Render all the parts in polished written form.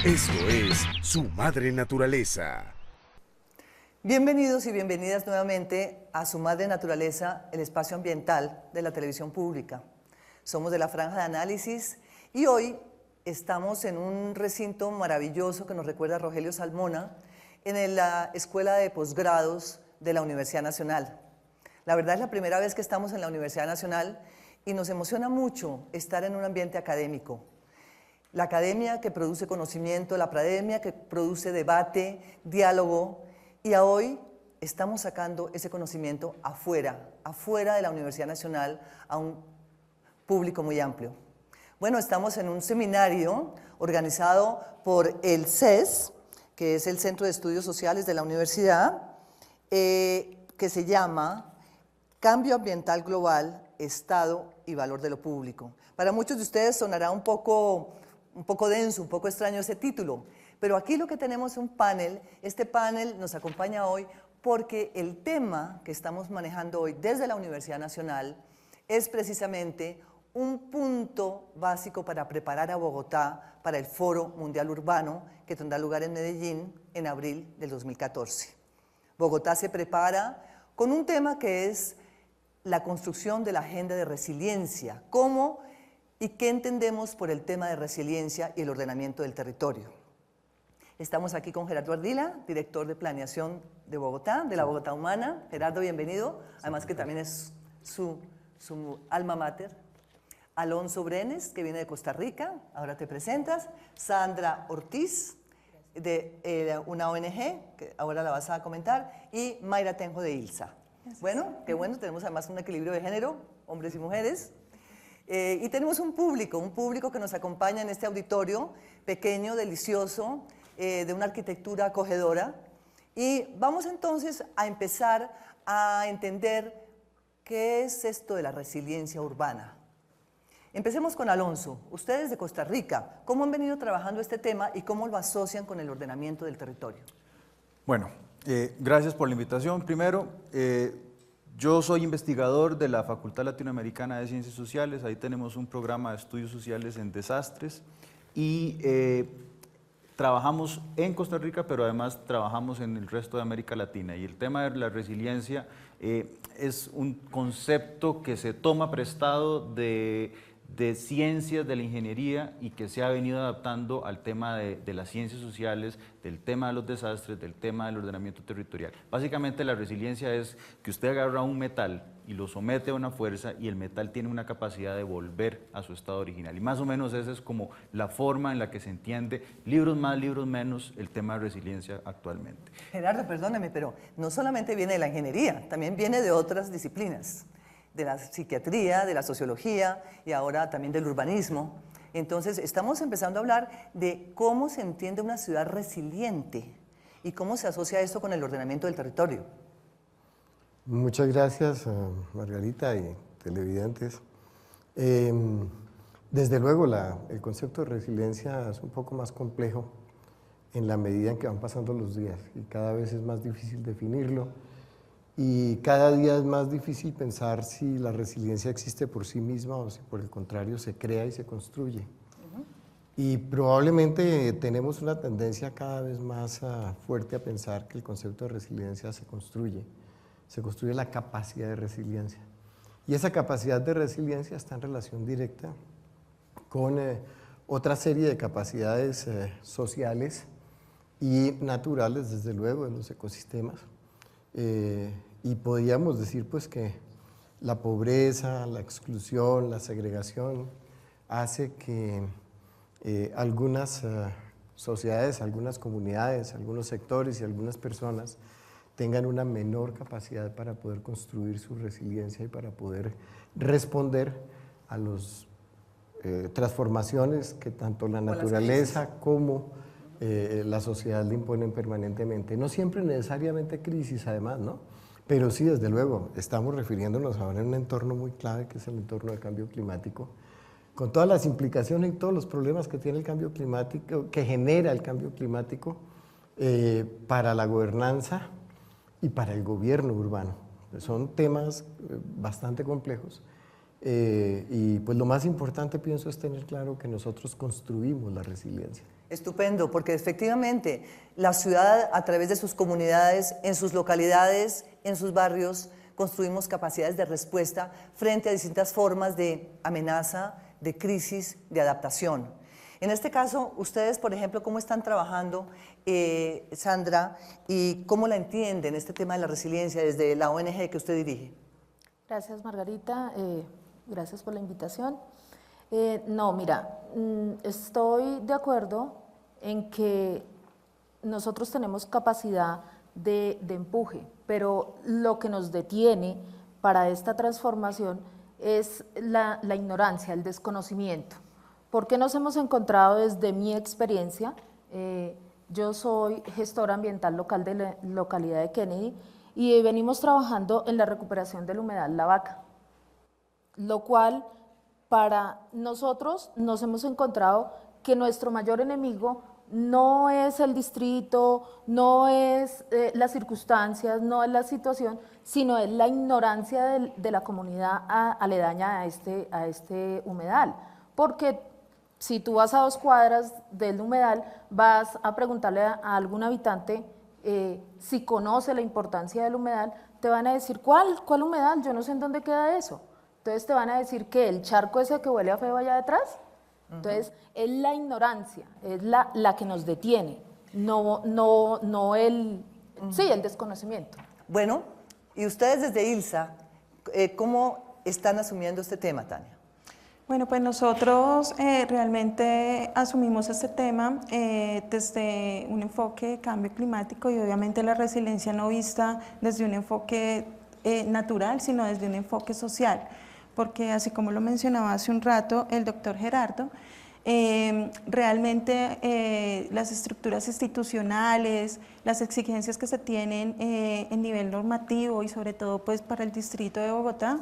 Esto es Su Madre Naturaleza. Bienvenidos y bienvenidas nuevamente a Su Madre Naturaleza, el espacio ambiental de la televisión pública. Somos de la Franja de Análisis y hoy estamos en un recinto maravilloso que nos recuerda a Rogelio Salmona, en la Escuela de Posgrados de la Universidad Nacional. La verdad es la primera vez que estamos en la Universidad Nacional y nos emociona mucho estar en un ambiente académico. La academia que produce conocimiento, la academia que produce debate, diálogo, y hoy estamos sacando ese conocimiento afuera de la Universidad Nacional a un público muy amplio. Bueno, estamos en un seminario organizado por el CES, que es el Centro de Estudios Sociales de la Universidad, que se llama Cambio Ambiental Global, Estado y Valor de lo Público. Para muchos de ustedes sonará un poco denso, un poco extraño ese título, pero aquí lo que tenemos es un panel. Este panel nos acompaña hoy porque el tema que estamos manejando hoy desde la Universidad Nacional es precisamente un punto básico para preparar a Bogotá para el Foro Mundial Urbano que tendrá lugar en Medellín en abril del 2014. Bogotá se prepara con un tema que es la construcción de la agenda de resiliencia. ¿Cómo y qué entendemos por el tema de resiliencia y el ordenamiento del territorio? Estamos aquí con Gerardo Ardila, director de planeación de Bogotá, de la Bogotá Humana. Gerardo, bienvenido. Además que también es su alma mater. Alonso Brenes, que viene de Costa Rica, ahora te presentas. Sandra Ortiz, de una ONG, que ahora la vas a comentar. Y Mayra Tenjo de ILSA. Bueno, qué bueno, tenemos además un equilibrio de género, hombres y mujeres. Y tenemos un público que nos acompaña en este auditorio pequeño, delicioso, de una arquitectura acogedora. Y vamos entonces a empezar a entender qué es esto de la resiliencia urbana. Empecemos con Alonso. Ustedes de Costa Rica, ¿cómo han venido trabajando este tema y cómo lo asocian con el ordenamiento del territorio? Bueno, gracias por la invitación. Primero, yo soy investigador de la Facultad Latinoamericana de Ciencias Sociales. Ahí tenemos un programa de estudios sociales en desastres y trabajamos en Costa Rica, pero además trabajamos en el resto de América Latina. Y el tema de la resiliencia es un concepto que se toma prestado de ciencias, de la ingeniería, y que se ha venido adaptando al tema de las ciencias sociales, del tema de los desastres, del tema del ordenamiento territorial. Básicamente la resiliencia es que usted agarra un metal y lo somete a una fuerza y el metal tiene una capacidad de volver a su estado original. Y más o menos esa es como la forma en la que se entiende, libros más, libros menos, el tema de resiliencia actualmente. Gerardo, perdóneme, pero no solamente viene de la ingeniería, también viene de otras disciplinas, de la psiquiatría, de la sociología y ahora también del urbanismo. Entonces, estamos empezando a hablar de cómo se entiende una ciudad resiliente y cómo se asocia esto con el ordenamiento del territorio. Muchas gracias, Margarita y televidentes. Desde luego, el concepto de resiliencia es un poco más complejo en la medida en que van pasando los días y cada vez es más difícil definirlo. Y cada día es más difícil pensar si la resiliencia existe por sí misma o si por el contrario se crea y se construye. Y probablemente tenemos una tendencia cada vez más fuerte a pensar que el concepto de resiliencia se construye la capacidad de resiliencia. Y esa capacidad de resiliencia está en relación directa con otra serie de capacidades sociales y naturales, desde luego, de los ecosistemas. Y podríamos decir pues que la pobreza, la exclusión, la segregación hace que algunas sociedades, algunas comunidades, algunos sectores y algunas personas tengan una menor capacidad para poder construir su resiliencia y para poder responder a las transformaciones que tanto la naturaleza como la sociedad le imponen permanentemente. No siempre necesariamente crisis, además, ¿no? Pero sí, desde luego, estamos refiriéndonos ahora a un entorno muy clave, que es el entorno del cambio climático, con todas las implicaciones y todos los problemas que tiene el cambio climático, que genera el cambio climático para la gobernanza y para el gobierno urbano, Son temas bastante complejos y pues lo más importante pienso es tener claro que nosotros construimos la resiliencia. Estupendo, porque efectivamente la ciudad a través de sus comunidades, en sus localidades, en sus barrios, construimos capacidades de respuesta frente a distintas formas de amenaza, de crisis, de adaptación. En este caso, ustedes, por ejemplo, ¿cómo están trabajando, Sandra, y cómo la entienden este tema de la resiliencia desde la ONG que usted dirige? Gracias, Margarita. Gracias por la invitación. No, mira, estoy de acuerdo en que nosotros tenemos capacidad de empuje, pero lo que nos detiene para esta transformación es la ignorancia, el desconocimiento. ¿Por qué nos hemos encontrado desde mi experiencia? Yo soy gestora ambiental local de la localidad de Kennedy y venimos trabajando en la recuperación del humedal La Vaca, lo cual para nosotros nos hemos encontrado que nuestro mayor enemigo no es el distrito, no es las circunstancias, no es la situación, sino es la ignorancia de la comunidad aledaña a este humedal. Porque si tú vas a 2 cuadras del humedal, vas a preguntarle a algún habitante si conoce la importancia del humedal, te van a decir, ¿cuál humedal? Yo no sé en dónde queda eso. Entonces te van a decir que el charco ese que huele a feo allá detrás. Entonces es la ignorancia, es la que nos detiene, no el desconocimiento. Bueno, y ustedes desde ILSA, ¿cómo están asumiendo este tema, Tania? Bueno, pues nosotros realmente asumimos este tema desde un enfoque de cambio climático y obviamente la resiliencia no vista desde un enfoque natural, sino desde un enfoque social, porque así como lo mencionaba hace un rato el doctor Gerardo, realmente las estructuras institucionales, las exigencias que se tienen en nivel normativo y sobre todo pues para el distrito de Bogotá,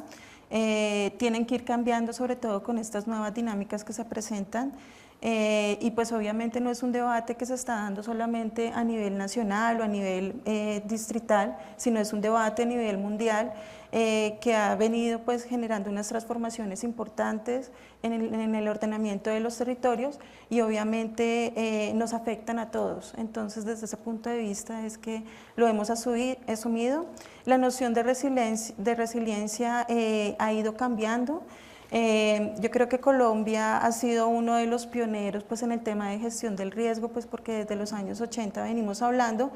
tienen que ir cambiando sobre todo con estas nuevas dinámicas que se presentan y pues obviamente no es un debate que se está dando solamente a nivel nacional o a nivel distrital, sino es un debate a nivel mundial que ha venido pues generando unas transformaciones importantes en el ordenamiento de los territorios y obviamente nos afectan a todos. Entonces desde ese punto de vista es que lo hemos asumido. La noción de resiliencia ha ido cambiando. Yo creo que Colombia ha sido uno de los pioneros pues, en el tema de gestión del riesgo, pues, porque desde los años 80 venimos hablando,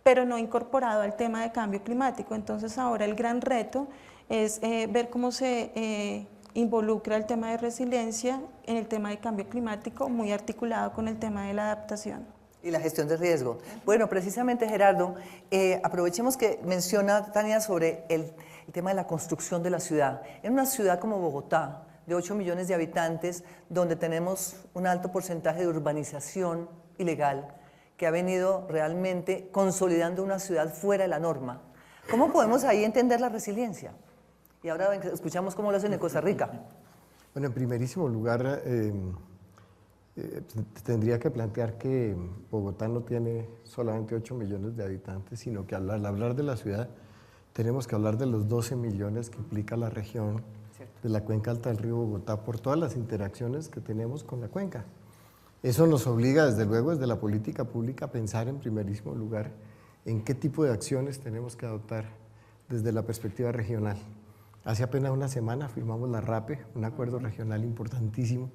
pero no incorporado al tema de cambio climático. Entonces ahora el gran reto es ver cómo se involucra el tema de resiliencia en el tema de cambio climático, muy articulado con el tema de la adaptación. Y la gestión de riesgo. Bueno, precisamente Gerardo, aprovechemos que menciona Tania sobre el tema de la construcción de la ciudad. En una ciudad como Bogotá, de 8 millones de habitantes, donde tenemos un alto porcentaje de urbanización ilegal, que ha venido realmente consolidando una ciudad fuera de la norma. ¿Cómo podemos ahí entender la resiliencia? Y ahora escuchamos cómo lo hacen en Costa Rica. Bueno, en primerísimo lugar, tendría que plantear que Bogotá no tiene solamente 8 millones de habitantes, sino que al hablar de la ciudad tenemos que hablar de los 12 millones que implica la región de la cuenca alta del río Bogotá por todas las interacciones que tenemos con la cuenca. Eso nos obliga, desde luego, desde la política pública a pensar en primerísimo lugar en qué tipo de acciones tenemos que adoptar desde la perspectiva regional. Hace apenas una semana firmamos la RAPE, un acuerdo regional importantísimo,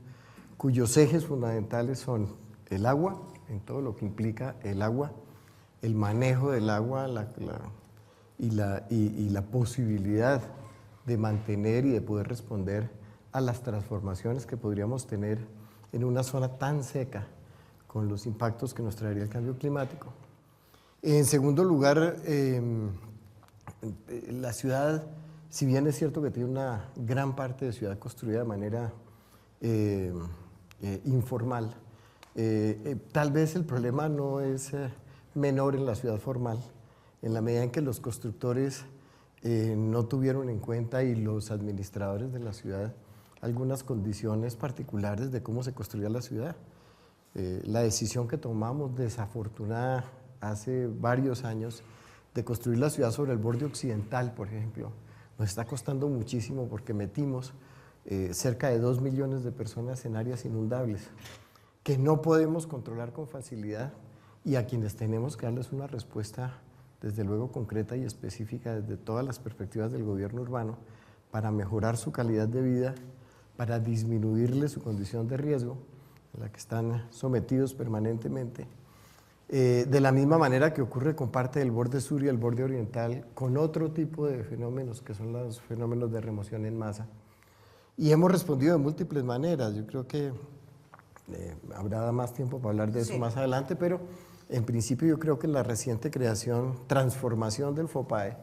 cuyos ejes fundamentales son el agua, en todo lo que implica el agua, el manejo del agua y la posibilidad de mantener y de poder responder a las transformaciones que podríamos tener en una zona tan seca con los impactos que nos traería el cambio climático. En segundo lugar, la ciudad, si bien es cierto que tiene una gran parte de ciudad construida de manera informal, tal vez el problema no es menor en la ciudad formal, en la medida en que los constructores no tuvieron en cuenta y los administradores de la ciudad algunas condiciones particulares de cómo se construía la ciudad. La decisión que tomamos desafortunada hace varios años de construir la ciudad sobre el borde occidental, por ejemplo. Nos está costando muchísimo porque metimos cerca de 2 millones de personas en áreas inundables que no podemos controlar con facilidad y a quienes tenemos que darles una respuesta, desde luego concreta y específica desde todas las perspectivas del gobierno urbano para mejorar su calidad de vida, para disminuirle su condición de riesgo a la que están sometidos permanentemente. De la misma manera que ocurre con parte del borde sur y el borde oriental, con otro tipo de fenómenos que son los fenómenos de remoción en masa. Y hemos respondido de múltiples maneras. Yo creo que habrá más tiempo para hablar de eso más adelante, pero en principio yo creo que la reciente transformación del FOPAE,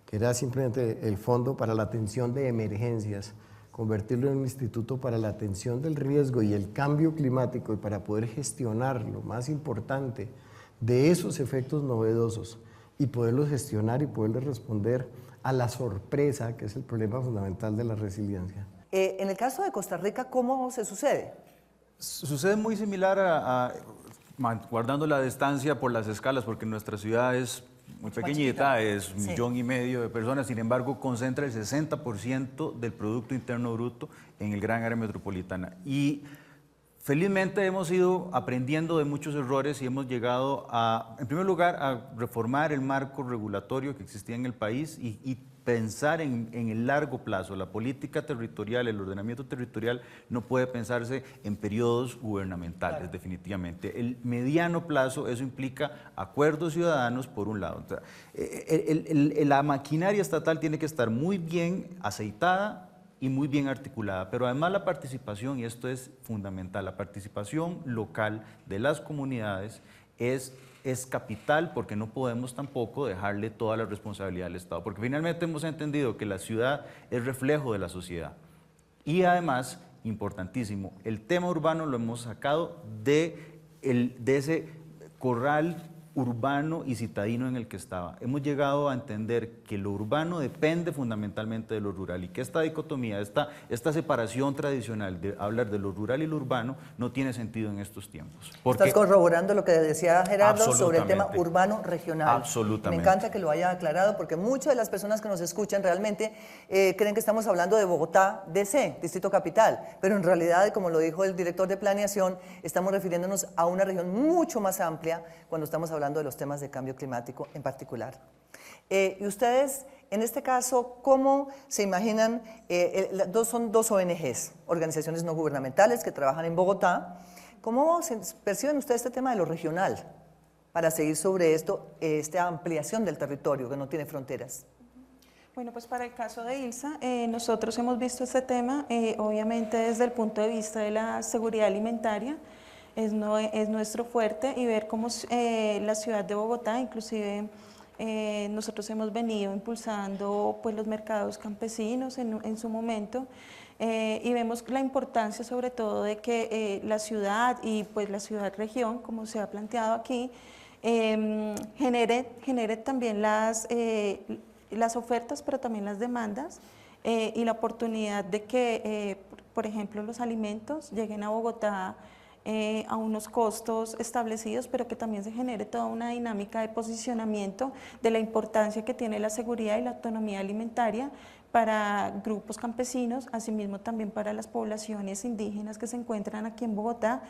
que era simplemente el Fondo para la Atención de Emergencias, convertirlo en un instituto para la atención del riesgo y el cambio climático y para poder gestionar lo más importante de esos efectos novedosos y poderlos gestionar y poderles responder a la sorpresa, que es el problema fundamental de la resiliencia. En el caso de Costa Rica, ¿cómo se sucede? Sucede muy similar guardando la distancia por las escalas, porque nuestra ciudad es muy pequeñita, es 1,5 millones de personas, sin embargo concentra el 60% del Producto Interno Bruto en el gran área metropolitana. Y felizmente hemos ido aprendiendo de muchos errores y hemos llegado en primer lugar, a reformar el marco regulatorio que existía en el país y pensar en el largo plazo. La política territorial, el ordenamiento territorial no puede pensarse en periodos gubernamentales, definitivamente. El mediano plazo, eso implica acuerdos ciudadanos por un lado. O sea, la maquinaria estatal tiene que estar muy bien aceitada y muy bien articulada, pero además la participación, y esto es fundamental, la participación local de las comunidades es capital, porque no podemos tampoco dejarle toda la responsabilidad al Estado, porque finalmente hemos entendido que la ciudad es reflejo de la sociedad. Y además, importantísimo, el tema urbano lo hemos sacado de ese corral urbano y citadino en el que estaba. Hemos llegado a entender que lo urbano depende fundamentalmente de lo rural y que esta dicotomía, esta separación tradicional de hablar de lo rural y lo urbano no tiene sentido en estos tiempos. Estás corroborando lo que decía Gerardo sobre el tema urbano regional. Absolutamente. Me encanta que lo haya aclarado porque muchas de las personas que nos escuchan realmente creen que estamos hablando de Bogotá, DC, Distrito Capital, pero en realidad, como lo dijo el director de planeación, estamos refiriéndonos a una región mucho más amplia cuando estamos hablando de los temas de cambio climático en particular. Y ustedes, en este caso, ¿cómo se imaginan? Son dos ONGs, organizaciones no gubernamentales que trabajan en Bogotá. ¿Cómo perciben ustedes este tema de lo regional para seguir sobre esta ampliación del territorio que no tiene fronteras? Bueno, pues para el caso de ILSA, nosotros hemos visto este tema, obviamente desde el punto de vista de la seguridad alimentaria. Es nuestro fuerte y ver cómo la ciudad de Bogotá, inclusive nosotros hemos venido impulsando pues, los mercados campesinos en su momento y vemos la importancia sobre todo de que la ciudad y pues la ciudad-región, como se ha planteado aquí, genere también las ofertas, pero también las demandas y la oportunidad de que, por ejemplo, los alimentos lleguen a Bogotá a unos costos establecidos, pero que también se genere toda una dinámica de posicionamiento de la importancia que tiene la seguridad y la autonomía alimentaria para grupos campesinos, asimismo también para las poblaciones indígenas que se encuentran aquí en Bogotá.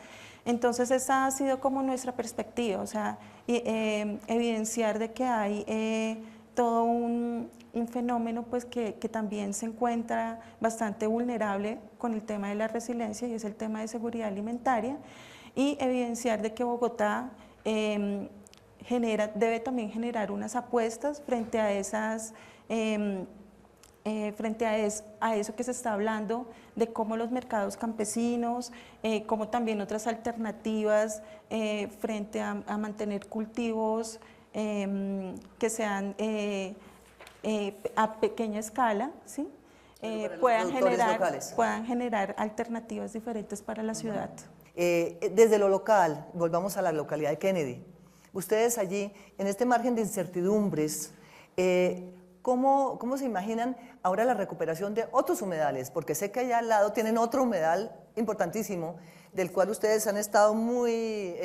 Entonces esa ha sido como nuestra perspectiva, o sea, evidenciar de que hay todo un fenómeno pues, que también se encuentra bastante vulnerable con el tema de la resiliencia y es el tema de seguridad alimentaria y evidenciar de que Bogotá debe también generar unas apuestas frente a esas a eso que se está hablando de cómo los mercados campesinos, como también otras alternativas frente a mantener cultivos que sean a pequeña escala, ¿sí? puedan generar alternativas diferentes para la ciudad. Desde lo local, volvamos a la localidad de Kennedy. Ustedes allí, en este margen de incertidumbres, ¿cómo se imaginan ahora la recuperación de otros humedales? Porque sé que allá al lado tienen otro humedal importantísimo, del cual ustedes han estado muy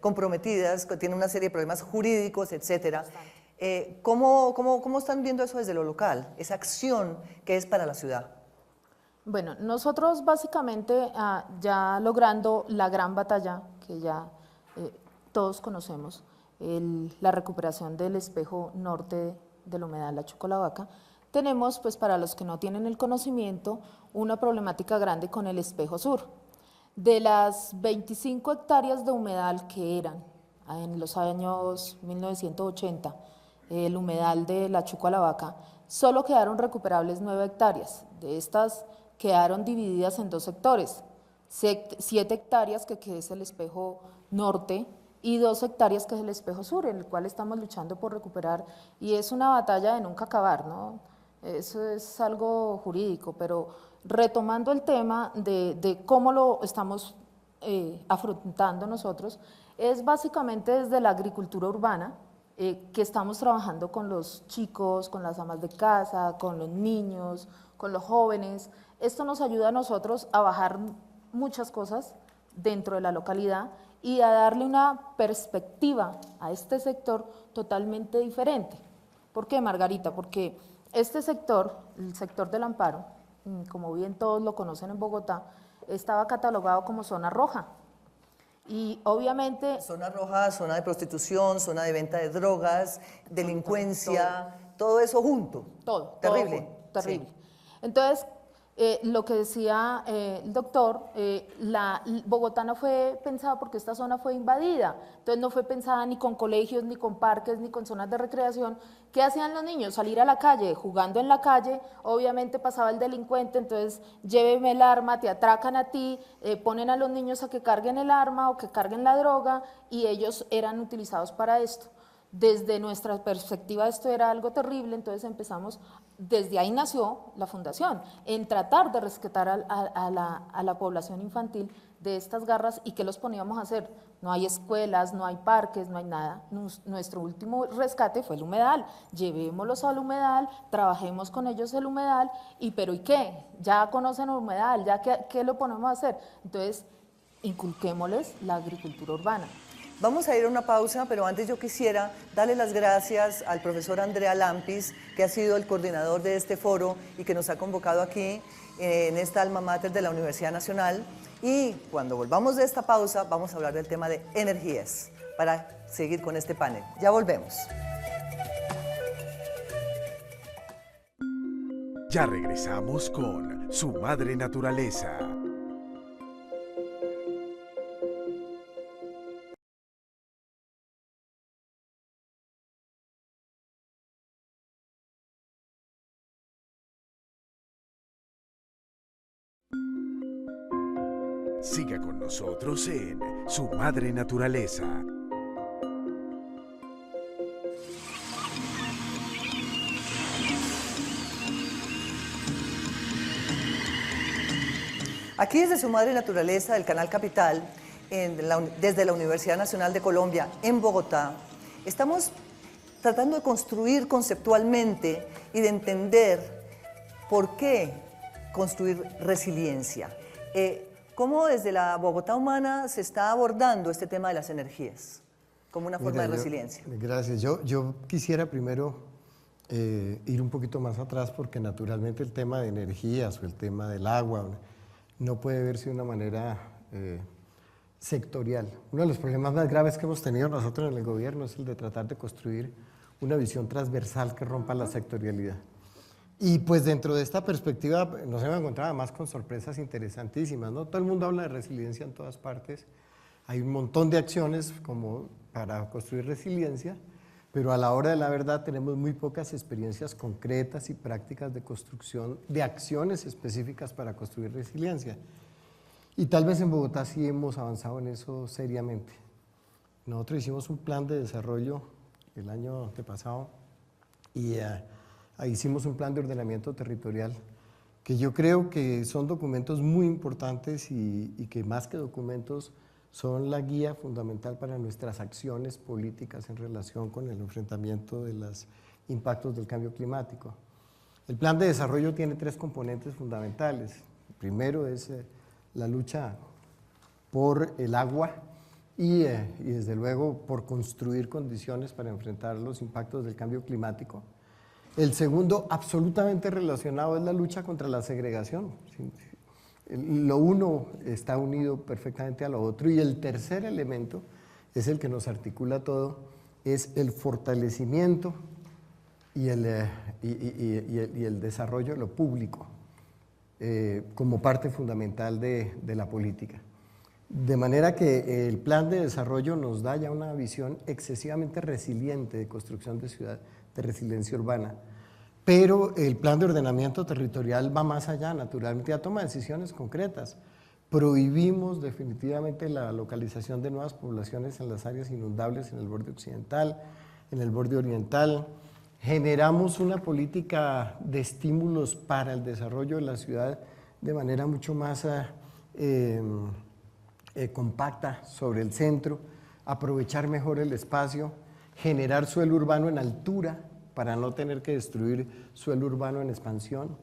comprometidas, que tiene una serie de problemas jurídicos, etcétera. ¿Cómo están viendo eso desde lo local, esa acción que es para la ciudad? Bueno, nosotros básicamente ya logrando la gran batalla que ya todos conocemos, la recuperación del espejo norte del humedal La Chucolavaca, tenemos, pues para los que no tienen el conocimiento, una problemática grande con el espejo sur. De las 25 hectáreas de humedal que eran en los años 1980, el humedal de La Chucolavaca, solo quedaron recuperables 9 hectáreas. De estas quedaron divididas en 2 sectores, 7 hectáreas que es el espejo norte y 2 hectáreas que es el espejo sur, en el cual estamos luchando por recuperar, y es una batalla de nunca acabar, ¿no? Eso es algo jurídico, pero retomando el tema de cómo lo estamos afrontando nosotros, es básicamente desde la agricultura urbana, que estamos trabajando con los chicos, con las amas de casa, con los niños, con los jóvenes. Esto nos ayuda a nosotros a bajar muchas cosas dentro de la localidad y a darle una perspectiva a este sector totalmente diferente. ¿Por qué, Margarita? Porque este sector, el sector del Amparo, como bien todos lo conocen en Bogotá, estaba catalogado como zona roja. Y obviamente… Zona roja, zona de prostitución, zona de venta de drogas, delincuencia, todo eso junto. Todo. Terrible. Todo, terrible. Sí. Entonces, lo que decía el doctor, Bogotá no fue pensada porque esta zona fue invadida, entonces no fue pensada ni con colegios, ni con parques, ni con zonas de recreación. ¿Qué hacían los niños? Salir a la calle, jugando en la calle, obviamente pasaba el delincuente, entonces lléveme el arma, te atracan a ti, ponen a los niños a que carguen el arma o que carguen la droga, y ellos eran utilizados para esto. Desde nuestra perspectiva esto era algo terrible, entonces empezamos, desde ahí nació la fundación, en tratar de rescatar a la población infantil de estas garras. ¿Y qué los poníamos a hacer? No hay escuelas, no hay parques, no hay nada. Nuestro último rescate fue el humedal. Llevémoslos al humedal, trabajemos con ellos el humedal, pero ¿y qué? Ya conocen el humedal, ¿ya qué lo ponemos a hacer? Entonces, inculquémosles la agricultura urbana. Vamos a ir a una pausa, pero antes yo quisiera darle las gracias al profesor Andrea Lampis, que ha sido el coordinador de este foro y que nos ha convocado aquí en esta alma mater de la Universidad Nacional. Y cuando volvamos de esta pausa, vamos a hablar del tema de energías para seguir con este panel. Ya volvemos. Ya regresamos con Su Madre Naturaleza. Siga con nosotros en Su Madre Naturaleza. Aquí desde Su Madre Naturaleza, del Canal Capital, desde la Universidad Nacional de Colombia, en Bogotá, estamos tratando de construir conceptualmente y de entender por qué construir resiliencia. ¿Cómo desde la Bogotá humana se está abordando este tema de las energías como una forma de resiliencia? Gracias. Yo quisiera primero ir un poquito más atrás, porque naturalmente el tema de energías o el tema del agua no puede verse de una manera sectorial. Uno de los problemas más graves que hemos tenido nosotros en el gobierno es el de tratar de construir una visión transversal que rompa la sectorialidad. Y pues dentro de esta perspectiva nos hemos encontrado además con sorpresas interesantísimas, ¿no? Todo el mundo habla de resiliencia en todas partes, hay un montón de acciones como para construir resiliencia, pero a la hora de la verdad tenemos muy pocas experiencias concretas y prácticas de construcción de acciones específicas para construir resiliencia. Y tal vez en Bogotá sí hemos avanzado en eso seriamente. Nosotros hicimos un plan de desarrollo el año antepasado y ahí hicimos un plan de ordenamiento territorial, que yo creo que son documentos muy importantes y que más que documentos son la guía fundamental para nuestras acciones políticas en relación con el enfrentamiento de los impactos del cambio climático. El plan de desarrollo tiene 3 componentes fundamentales. El primero es la lucha por el agua y desde luego por construir condiciones para enfrentar los impactos del cambio climático. El segundo, absolutamente relacionado, es la lucha contra la segregación. Lo uno está unido perfectamente a lo otro. Y el tercer elemento es el que nos articula todo, es el fortalecimiento y el desarrollo de lo público como parte fundamental de la política. De manera que el plan de desarrollo nos da ya una visión excesivamente resiliente de construcción de ciudad, de resiliencia urbana. Pero el plan de ordenamiento territorial va más allá, naturalmente, ya toma decisiones concretas. Prohibimos definitivamente la localización de nuevas poblaciones en las áreas inundables en el borde occidental, en el borde oriental. Generamos una política de estímulos para el desarrollo de la ciudad de manera mucho más compacta sobre el centro, aprovechar mejor el espacio, generar suelo urbano en altura para no tener que destruir suelo urbano en expansión.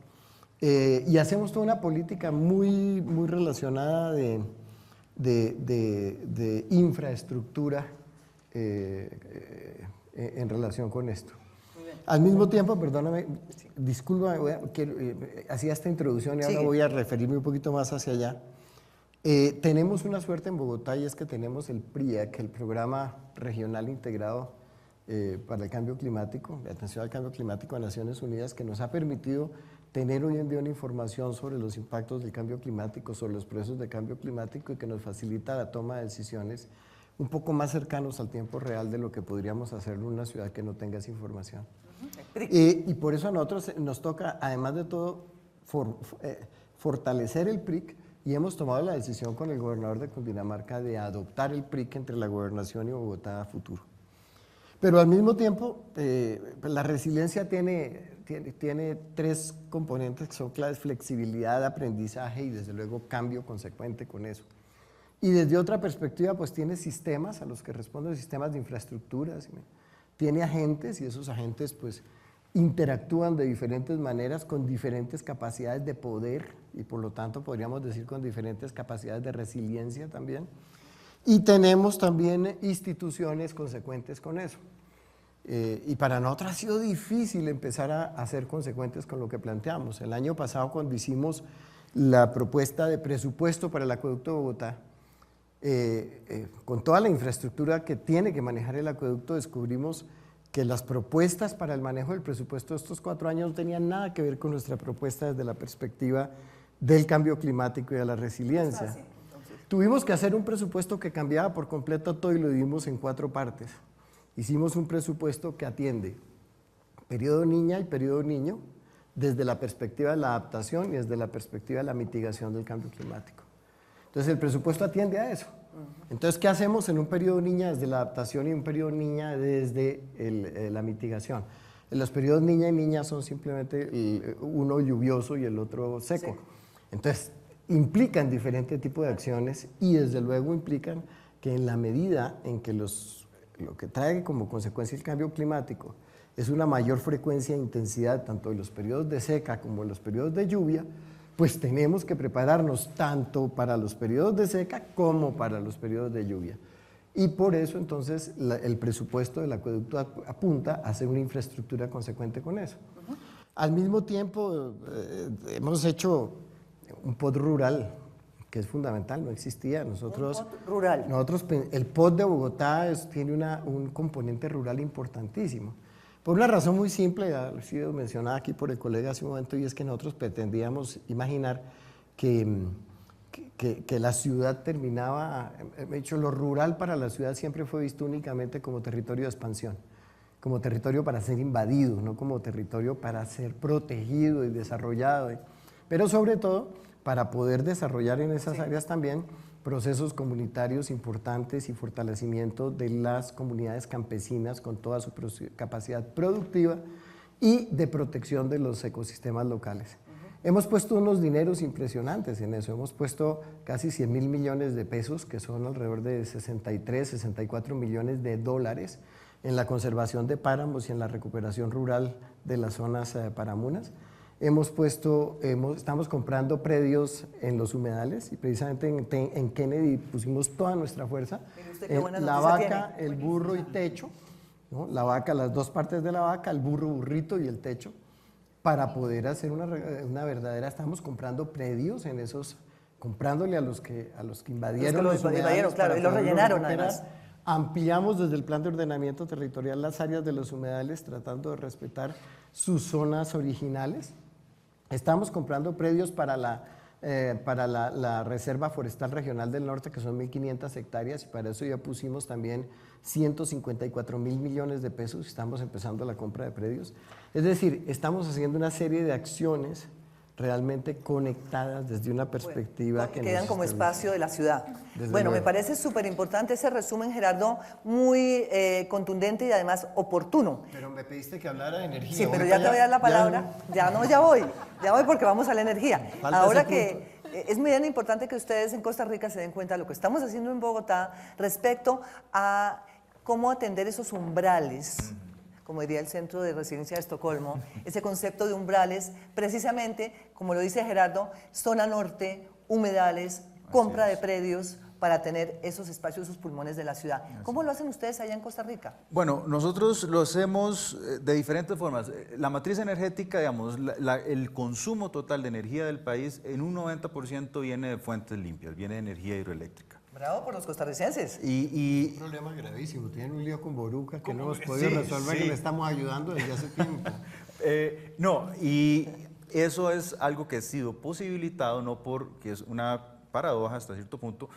Y hacemos toda una política muy relacionada de infraestructura en relación con esto. Al mismo tiempo, perdóname, disculpa, hacía esta introducción y ahora voy a referirme un poquito más hacia allá. Tenemos una suerte en Bogotá y es que tenemos el PRIAC, el Programa Regional Integrado para el Cambio Climático, de atención al cambio climático de Naciones Unidas, que nos ha permitido tener hoy en día una información sobre los impactos del cambio climático, sobre los procesos de cambio climático y que nos facilita la toma de decisiones un poco más cercanos al tiempo real de lo que podríamos hacer en una ciudad que no tenga esa información. Y por eso a nosotros nos toca, además de todo, fortalecer el PRIC, y hemos tomado la decisión con el gobernador de Cundinamarca de adoptar el PRIC entre la gobernación y Bogotá a futuro. Pero al mismo tiempo, la resiliencia tiene tres componentes que son claves: flexibilidad, aprendizaje y desde luego cambio consecuente con eso. Y desde otra perspectiva, pues tiene sistemas a los que responden, sistemas de infraestructuras, tiene agentes y esos agentes pues interactúan de diferentes maneras con diferentes capacidades de poder y por lo tanto podríamos decir con diferentes capacidades de resiliencia también. Y tenemos también instituciones consecuentes con eso. Y para nosotros ha sido difícil empezar a ser consecuentes con lo que planteamos. El año pasado, cuando hicimos la propuesta de presupuesto para el acueducto de Bogotá, con toda la infraestructura que tiene que manejar el acueducto, descubrimos que las propuestas para el manejo del presupuesto de estos 4 años no tenían nada que ver con nuestra propuesta desde la perspectiva del cambio climático y de la resiliencia. Tuvimos que hacer un presupuesto que cambiaba por completo todo y lo dividimos en 4 partes. Hicimos un presupuesto que atiende periodo niña y periodo niño desde la perspectiva de la adaptación y desde la perspectiva de la mitigación del cambio climático. Entonces el presupuesto atiende a eso. Entonces, ¿qué hacemos en un periodo niña desde la adaptación y un periodo niña desde la mitigación? Los periodos niña y niña son simplemente uno lluvioso y el otro seco. Entonces, implican diferentes tipos de acciones y desde luego implican que en la medida en que lo que trae como consecuencia el cambio climático es una mayor frecuencia e intensidad tanto de los periodos de seca como de los periodos de lluvia, pues tenemos que prepararnos tanto para los periodos de seca como para los periodos de lluvia. Y por eso entonces el presupuesto del acueducto apunta a hacer una infraestructura consecuente con eso. Al mismo tiempo hemos hecho un POT rural, que es fundamental, no existía. Nosotros, un POT rural. El POT de Bogotá tiene un componente rural importantísimo. Por una razón muy simple, ha sido mencionada aquí por el colega hace un momento, y es que nosotros pretendíamos imaginar que la ciudad terminaba, de hecho lo rural para la ciudad siempre fue visto únicamente como territorio de expansión, como territorio para ser invadido, no como territorio para ser protegido y desarrollado, pero sobre todo para poder desarrollar en esas áreas también procesos comunitarios importantes y fortalecimiento de las comunidades campesinas con toda su capacidad productiva y de protección de los ecosistemas locales. Hemos puesto unos dineros impresionantes en eso, hemos puesto casi 100.000 millones de pesos, que son alrededor de 63, 64 millones de dólares en la conservación de páramos y en la recuperación rural de las zonas paramunas. estamos comprando predios en los humedales y precisamente en Kennedy pusimos toda nuestra fuerza. Mire usted qué buena La noticia vaca, el burro y techo, ¿no? La vaca, las dos partes de la vaca, el burro, burrito y el techo, para poder hacer una verdadera, estamos comprando predios en esos, comprándole a los que invadieron Los los que lo humedales invadieron, claro, para y lo poderlos rellenaron, recuperar. además. Ampliamos desde el plan de ordenamiento territorial las áreas de los humedales tratando de respetar sus zonas originales. Estamos comprando predios para la Reserva Forestal Regional del Norte, que son 1.500 hectáreas, y para eso ya pusimos también 154.000 millones de pesos, estamos empezando la compra de predios. Es decir, estamos haciendo una serie de acciones realmente conectadas desde una perspectiva que nos quedan como establece. espacio de la ciudad. Desde Bueno, me luego. parece súper importante ese resumen, Gerardo, muy contundente y además oportuno. Pero me pediste que hablara de energía. Sí, pero Ahorita ya te voy a dar la ya palabra. Ya voy porque vamos a la energía. Falta Ahora ese que es muy bien importante que ustedes en Costa Rica se den cuenta de lo que estamos haciendo en Bogotá respecto a cómo atender esos umbrales, como diría el Centro de Resiliencia de Estocolmo, ese concepto de umbrales, precisamente, como lo dice Gerardo, zona norte, humedales, compra de predios para tener esos espacios, esos pulmones de la ciudad. ¿Cómo lo hacen ustedes allá en Costa Rica? Bueno, nosotros lo hacemos de diferentes formas. La matriz energética, digamos, el consumo total de energía del país en un 90% viene de fuentes limpias, viene de energía hidroeléctrica. Bravo por los costarricenses. Un problema gravísimo, tienen un lío con Boruca que no hemos podido resolver y le estamos ayudando desde hace tiempo. No, y eso es algo que ha sido posibilitado, no porque es una paradoja hasta cierto punto,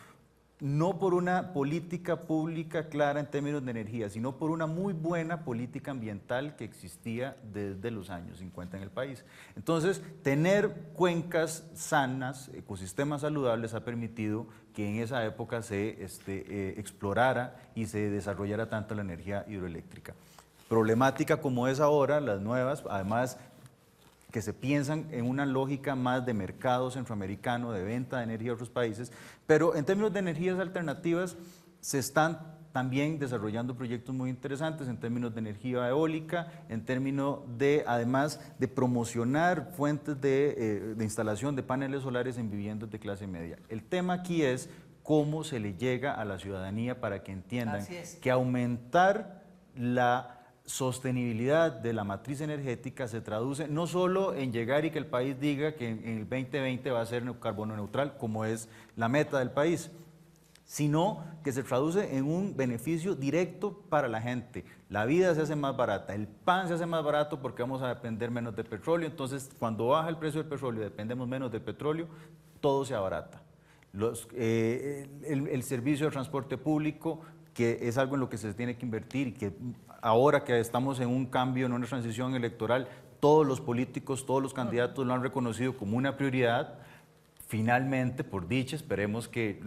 no por una política pública clara en términos de energía, sino por una muy buena política ambiental que existía desde los años 50 en el país. Entonces, tener cuencas sanas, ecosistemas saludables, ha permitido que en esa época se explorara y se desarrollara tanto la energía hidroeléctrica. Problemática como es ahora, las nuevas, además que se piensan en una lógica más de mercado centroamericano, de venta de energía a otros países, pero en términos de energías alternativas se están también desarrollando proyectos muy interesantes en términos de energía eólica, en términos de, además, de promocionar fuentes de instalación de paneles solares en viviendas de clase media. El tema aquí es cómo se le llega a la ciudadanía para que entiendan que aumentar la sostenibilidad de la matriz energética se traduce no solo en llegar y que el país diga que en el 2020 va a ser carbono neutral, como es la meta del país, sino que se traduce en un beneficio directo para la gente. La vida se hace más barata, el pan se hace más barato porque vamos a depender menos del petróleo, entonces cuando baja el precio del petróleo y dependemos menos del petróleo, todo se abarata. El servicio de transporte público, que es algo en lo que se tiene que invertir y que ahora que estamos en un cambio, en una transición electoral, todos los políticos, todos los candidatos lo han reconocido como una prioridad. Finalmente, por dicha, esperemos que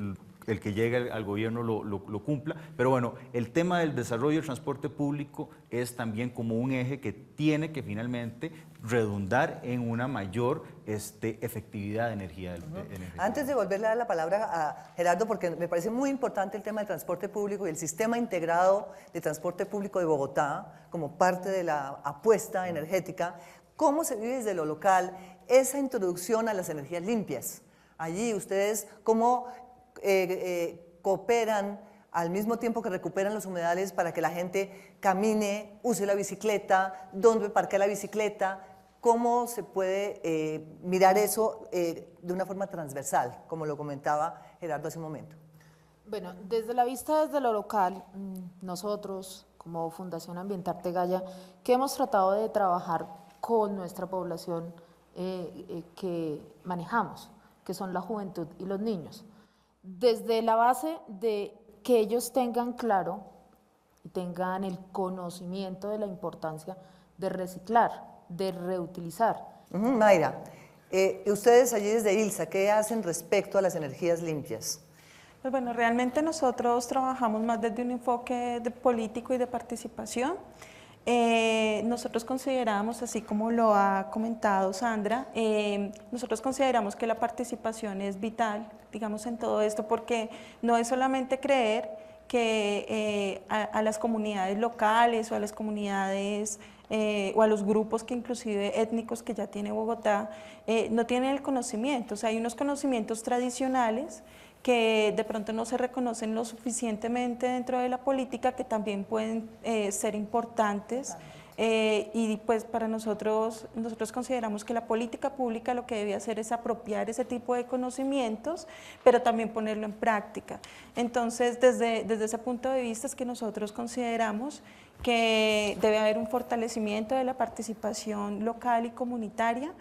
el que llegue al gobierno lo cumpla, pero bueno, el tema del desarrollo del transporte público es también como un eje que tiene que finalmente redundar en una mayor efectividad de energía. Antes de volverle a dar la palabra a Gerardo, porque me parece muy importante el tema del transporte público y el sistema integrado de transporte público de Bogotá como parte de la apuesta energética, ¿cómo se vive desde lo local esa introducción a las energías limpias? Allí ustedes, ¿cómo cooperan al mismo tiempo que recuperan los humedales para que la gente camine, use la bicicleta, dónde parquea la bicicleta? ¿Cómo se puede mirar eso de una forma transversal, como lo comentaba Gerardo hace un momento? Bueno, desde la vista, desde lo local, nosotros como Fundación Ambiental Tegaya, que hemos tratado de trabajar con nuestra población que manejamos, que son la juventud y los niños, desde la base de que ellos tengan claro y tengan el conocimiento de la importancia de reciclar, de reutilizar. Mayra, ustedes allí desde ILSA, ¿qué hacen respecto a las energías limpias? Pues bueno, realmente nosotros trabajamos más desde un enfoque político y de participación. Nosotros consideramos, así como lo ha comentado Sandra, nosotros consideramos que la participación es vital, digamos, en todo esto, porque no es solamente creer que a las comunidades locales o a las comunidades o a los grupos que inclusive étnicos que ya tiene Bogotá, no tienen el conocimiento. O sea, hay unos conocimientos tradicionales que de pronto no se reconocen lo suficientemente dentro de la política, que también pueden ser importantes. Y pues para nosotros consideramos que la política pública lo que debe hacer es apropiar ese tipo de conocimientos, pero también ponerlo en práctica. Entonces, desde ese punto de vista es que nosotros consideramos que debe haber un fortalecimiento de la participación local y comunitaria.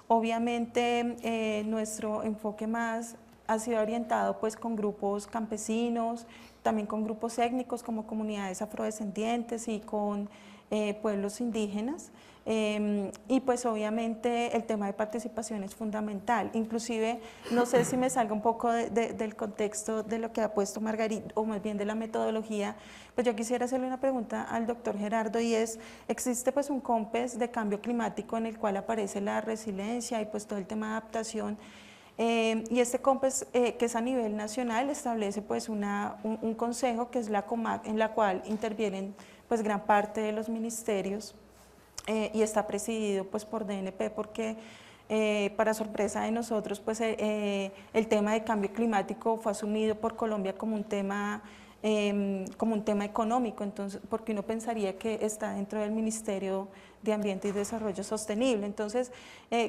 Obviamente, nuestro enfoque más ha sido orientado pues con grupos campesinos, también con grupos étnicos como comunidades afrodescendientes y con pueblos indígenas, y pues obviamente el tema de participación es fundamental. Inclusive, no sé si me salga un poco del contexto de lo que ha puesto Margarita, o más bien de la metodología, pues yo quisiera hacerle una pregunta al doctor Gerardo, y es, existe pues un COMPES de cambio climático en el cual aparece la resiliencia y pues todo el tema de adaptación, y este COMPES, que es a nivel nacional, establece pues un consejo que es la COMAC, en la cual intervienen pues gran parte de los ministerios, y está presidido pues por DNP, porque para sorpresa de nosotros pues el tema de cambio climático fue asumido por Colombia como un tema económico. Entonces, porque uno pensaría que está dentro del Ministerio de Ambiente y Desarrollo Sostenible. Entonces,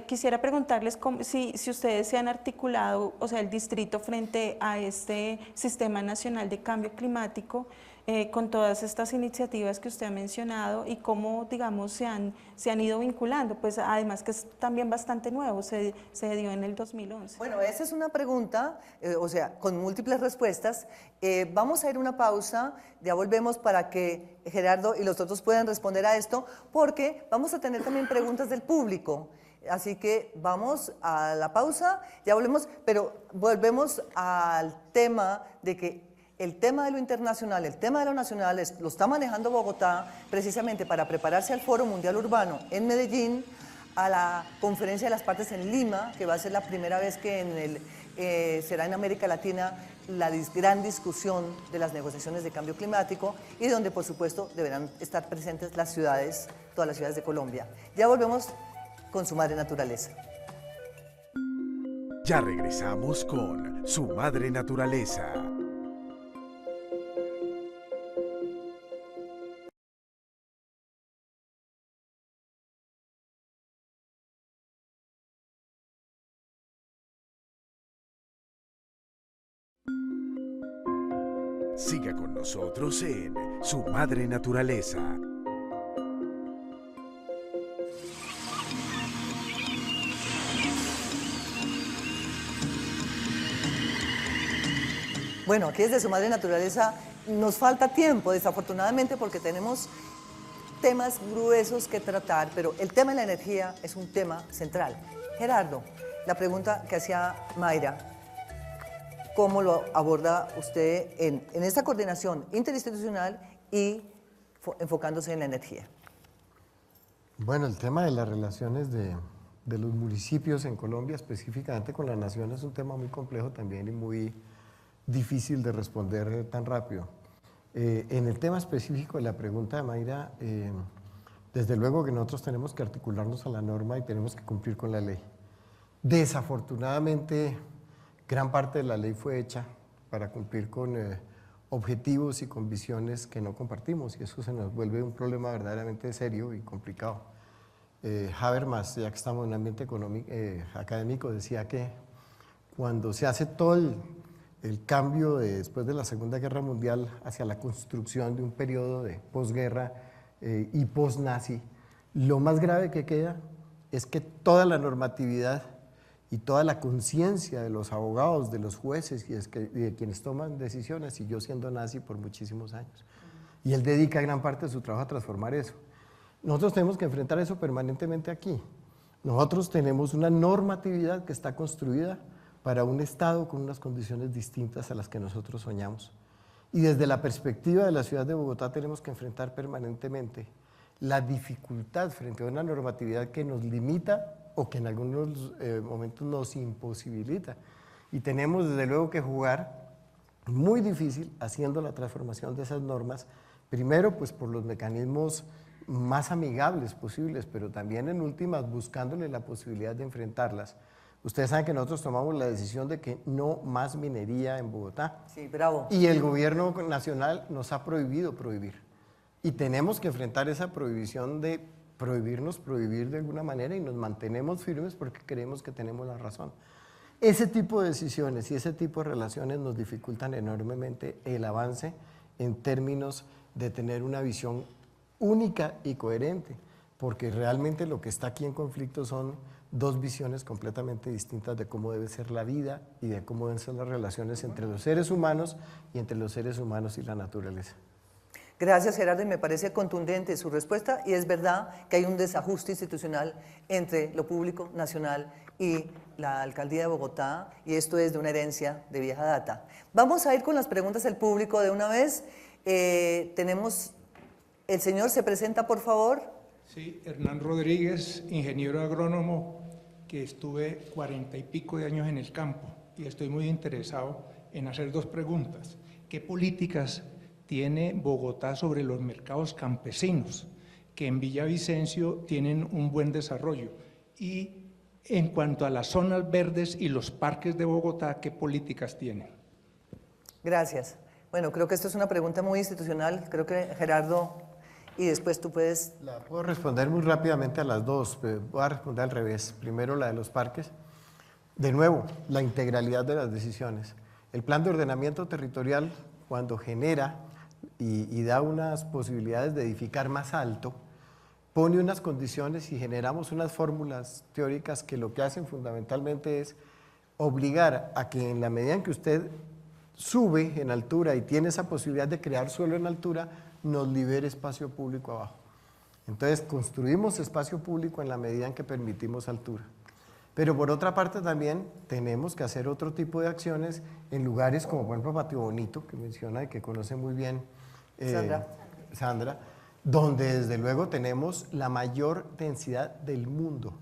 quisiera preguntarles si ustedes se han articulado, o sea, el distrito frente a este Sistema Nacional de Cambio Climático, con todas estas iniciativas que usted ha mencionado, y cómo, digamos, se han ido vinculando, pues además que es también bastante nuevo, se dio en el 2011. Bueno, esa es una pregunta, o sea, con múltiples respuestas. Vamos a ir a una pausa, ya volvemos para que Gerardo y los otros puedan responder a esto, porque vamos a tener también preguntas del público. Así que vamos a la pausa, ya volvemos, pero volvemos al tema de que el tema de lo internacional, el tema de lo nacional lo está manejando Bogotá precisamente para prepararse al Foro Mundial Urbano en Medellín, a la Conferencia de las Partes en Lima, que va a ser la primera vez que será en América Latina la gran discusión de las negociaciones de cambio climático, y donde por supuesto deberán estar presentes las ciudades, todas las ciudades de Colombia. Ya volvemos con Su Madre Naturaleza. Ya regresamos con Su Madre Naturaleza. Siga con nosotros en Su Madre Naturaleza. Bueno, aquí desde Su Madre Naturaleza nos falta tiempo, desafortunadamente, porque tenemos temas gruesos que tratar, pero el tema de la energía es un tema central. Gerardo, la pregunta que hacía Mayra, ¿cómo lo aborda usted en esta coordinación interinstitucional y enfocándose en la energía? Bueno, el tema de las relaciones de los municipios en Colombia, específicamente con la nación, es un tema muy complejo también y muy difícil de responder tan rápido. En el tema específico de la pregunta de Mayra, desde luego que nosotros tenemos que articularnos a la norma y tenemos que cumplir con la ley. Desafortunadamente, gran parte de la ley fue hecha para cumplir con objetivos y con visiones que no compartimos, y eso se nos vuelve un problema verdaderamente serio y complicado. Habermas, ya que estamos en un ambiente académico, decía que cuando se hace todo el cambio después de la Segunda Guerra Mundial hacia la construcción de un periodo de posguerra y post-nazi, lo más grave que queda es que toda la normatividad y toda la conciencia de los abogados, de los jueces y de quienes toman decisiones siguió siendo nazi por muchísimos años. Y él dedica gran parte de su trabajo a transformar eso. Nosotros tenemos que enfrentar eso permanentemente aquí. Nosotros tenemos una normatividad que está construida para un Estado con unas condiciones distintas a las que nosotros soñamos. Y desde la perspectiva de la ciudad de Bogotá tenemos que enfrentar permanentemente la dificultad frente a una normatividad que nos limita o que en algunos momentos nos imposibilita. Y tenemos desde luego que jugar muy difícil haciendo la transformación de esas normas, primero pues por los mecanismos más amigables posibles, pero también en últimas buscándole la posibilidad de enfrentarlas. Ustedes saben que nosotros tomamos la decisión de que no más minería en Bogotá. Sí, bravo. Y el gobierno nacional nos ha prohibido prohibir. Y tenemos que enfrentar esa prohibición de prohibirnos prohibir de alguna manera y nos mantenemos firmes porque creemos que tenemos la razón. Ese tipo de decisiones y ese tipo de relaciones nos dificultan enormemente el avance en términos de tener una visión única y coherente, porque realmente lo que está aquí en conflicto son dos visiones completamente distintas de cómo debe ser la vida y de cómo deben ser las relaciones entre los seres humanos y entre los seres humanos y la naturaleza. Gracias, Gerardo, y me parece contundente su respuesta, y es verdad que hay un desajuste institucional entre lo público nacional y la Alcaldía de Bogotá, y esto es de una herencia de vieja data. Vamos a ir con las preguntas del público de una vez. Tenemos, el señor se presenta, por favor. Sí, Hernán Rodríguez, ingeniero agrónomo, que estuve 40 y pico de años en el campo, y estoy muy interesado en hacer dos preguntas. ¿Qué políticas tiene Bogotá sobre los mercados campesinos, que en Villavicencio tienen un buen desarrollo? Y en cuanto a las zonas verdes y los parques de Bogotá, ¿qué políticas tienen? Gracias. Bueno, creo que esto es una pregunta muy institucional. Creo que Gerardo, y después tú puedes... La puedo responder muy rápidamente a las dos, pero voy a responder al revés. Primero la de los parques. De nuevo, la integralidad de las decisiones. El plan de ordenamiento territorial, cuando genera y da unas posibilidades de edificar más alto, pone unas condiciones y generamos unas fórmulas teóricas que lo que hacen fundamentalmente es obligar a que en la medida en que usted sube en altura y tiene esa posibilidad de crear suelo en altura, nos libere espacio público abajo. Entonces construimos espacio público en la medida en que permitimos altura. Pero por otra parte también tenemos que hacer otro tipo de acciones en lugares como por ejemplo Patio Bonito, que menciona y que conoce muy bien Sandra, donde desde luego tenemos la mayor densidad del mundo.